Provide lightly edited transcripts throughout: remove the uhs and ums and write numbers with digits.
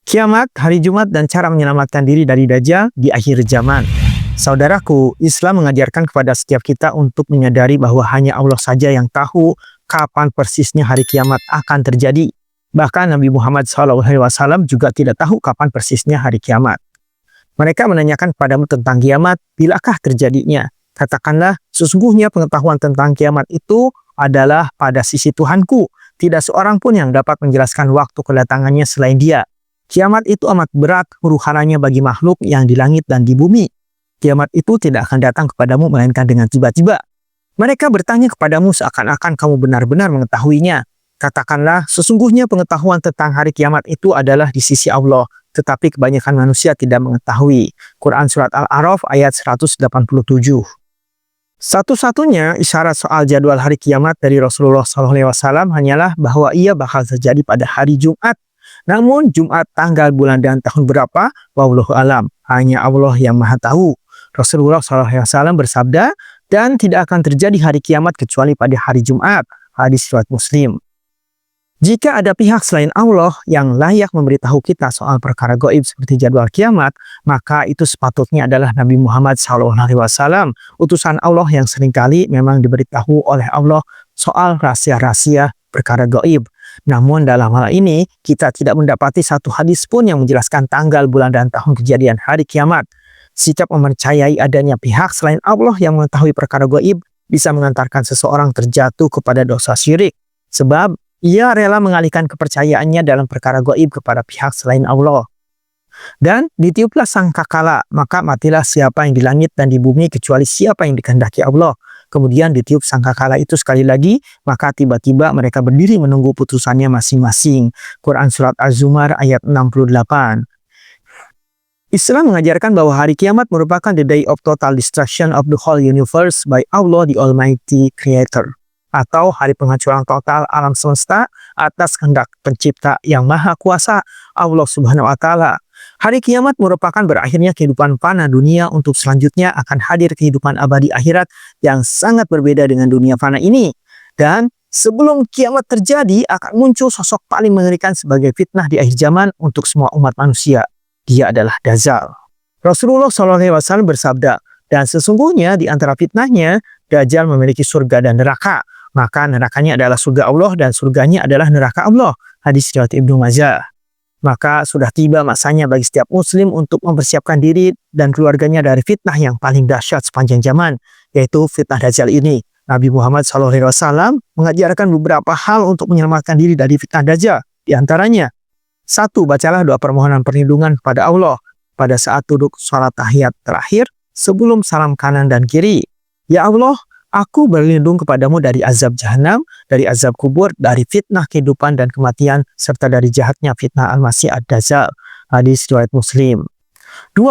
Kiamat, hari Jumat, dan cara menyelamatkan diri dari Dajjal di akhir zaman. Saudaraku, Islam mengajarkan kepada setiap kita untuk menyadari bahwa hanya Allah saja yang tahu kapan persisnya hari kiamat akan terjadi. Bahkan Nabi Muhammad SAW juga tidak tahu kapan persisnya hari kiamat. Mereka menanyakan kepadamu tentang kiamat, bilakah terjadinya? Katakanlah, sesungguhnya pengetahuan tentang kiamat itu adalah pada sisi Tuhanku. Tidak seorang pun yang dapat menjelaskan waktu kedatangannya selain Dia. Kiamat itu amat berat huru-haranya bagi makhluk yang di langit dan di bumi. Kiamat itu tidak akan datang kepadamu melainkan dengan tiba-tiba. Mereka bertanya kepadamu seakan-akan kamu benar-benar mengetahuinya. Katakanlah, sesungguhnya pengetahuan tentang hari kiamat itu adalah di sisi Allah, tetapi kebanyakan manusia tidak mengetahui. Quran Surat Al-A'raf ayat 187. Satu-satunya isyarat soal jadwal hari kiamat dari Rasulullah SAW hanyalah bahwa ia bakal terjadi pada hari Jumat. Namun Jumat, tanggal, bulan, dan tahun berapa, wallahu alam, hanya Allah yang maha tahu. Rasulullah SAW bersabda, dan tidak akan terjadi hari kiamat kecuali pada hari Jumat. Hadis riwayat Muslim. Jika ada pihak selain Allah yang layak memberitahu kita soal perkara gaib seperti jadwal kiamat, maka itu sepatutnya adalah Nabi Muhammad SAW, utusan Allah yang seringkali memang diberitahu oleh Allah soal rahasia-rahasia perkara gaib. Namun dalam hal ini, kita tidak mendapati satu hadis pun yang menjelaskan tanggal, bulan, dan tahun kejadian hari kiamat. Sikap mempercayai adanya pihak selain Allah yang mengetahui perkara gaib bisa mengantarkan seseorang terjatuh kepada dosa syirik. Sebab ia rela mengalihkan kepercayaannya dalam perkara gaib kepada pihak selain Allah. Dan ditiuplah sangkakala, maka matilah siapa yang di langit dan di bumi kecuali siapa yang dikehendaki Allah. Kemudian ditiup sangkakala itu sekali lagi, maka tiba-tiba mereka berdiri menunggu putusannya masing-masing. Quran Surat Az-Zumar ayat 68. Islam mengajarkan bahwa hari kiamat merupakan the day of total destruction of the whole universe by Allah the Almighty Creator. Atau hari penghancuran total alam semesta atas kehendak pencipta yang maha kuasa, Allah Subhanahu wa Ta'ala. Hari kiamat merupakan berakhirnya kehidupan fana dunia untuk selanjutnya akan hadir kehidupan abadi akhirat yang sangat berbeda dengan dunia fana ini. Dan sebelum kiamat terjadi akan muncul sosok paling mengerikan sebagai fitnah di akhir zaman untuk semua umat manusia. Dia adalah Dajjal. Rasulullah SAW bersabda, dan sesungguhnya di antara fitnahnya, Dajjal memiliki surga dan neraka. Maka nerakanya adalah surga Allah dan surganya adalah neraka Allah. Hadis riwayat Ibnu Majah. Maka sudah tiba masanya bagi setiap muslim untuk mempersiapkan diri dan keluarganya dari fitnah yang paling dahsyat sepanjang zaman, yaitu fitnah Dajjal ini. Nabi Muhammad SAW mengajarkan beberapa hal untuk menyelamatkan diri dari fitnah Dajjal. Di antaranya, 1. Bacalah doa permohonan perlindungan kepada Allah pada saat duduk sholat tahiyat terakhir sebelum salam kanan dan kiri. Ya Allah, aku berlindung kepadamu dari azab jahanam, dari azab kubur, dari fitnah kehidupan dan kematian, serta dari jahatnya fitnah Al-Masih Ad-Dajjal. Hadis riwayat Muslim. 2.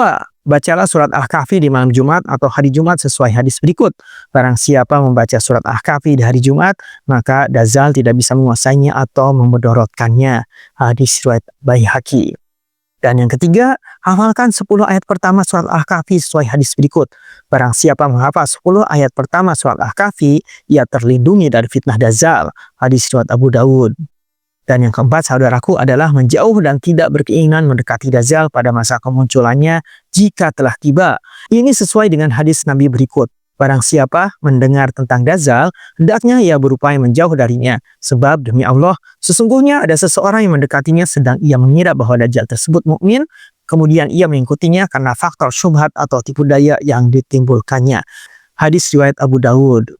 Bacalah surat Al-Kahfi di malam Jumat atau hari Jumat sesuai hadis berikut. Barang siapa membaca surat Al-Kahfi di hari Jumat, maka Dajjal tidak bisa menguasainya atau memudorotkannya. Hadis riwayat Baihaqi. Dan yang ketiga, hafalkan 10 ayat pertama surat Al-Kahfi sesuai hadis berikut. Barang siapa menghafal 10 ayat pertama surat Al-Kahfi, ia terlindungi dari fitnah Dajjal. Hadis riwayat Abu Dawud. Dan yang keempat, saudaraku, adalah menjauh dan tidak berkeinginan mendekati Dajjal pada masa kemunculannya jika telah tiba. Ini sesuai dengan hadis Nabi berikut. Barang siapa mendengar tentang Dajjal, hendaknya ia berupaya menjauh darinya. Sebab demi Allah, sesungguhnya ada seseorang yang mendekatinya sedang ia mengira bahwa Dajjal tersebut mukmin, kemudian ia mengikutinya karena faktor syubhat atau tipu daya yang ditimbulkannya. Hadis riwayat Abu Dawud.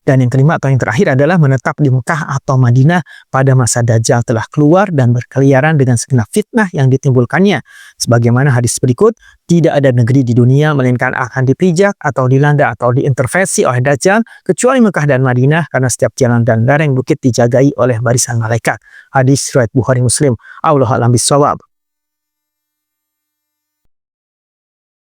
Dan yang kelima atau yang terakhir adalah menetap di Mekah atau Madinah pada masa Dajjal telah keluar dan berkeliaran dengan segenap fitnah yang ditimbulkannya. Sebagaimana hadis berikut, tidak ada negeri di dunia melainkan akan dipijak atau dilanda atau diintervensi oleh Dajjal kecuali Mekah dan Madinah karena setiap jalan dan lereng bukit dijagai oleh barisan malaikat. Hadis riwayat Bukhari Muslim. Allahu a'lam bishawab.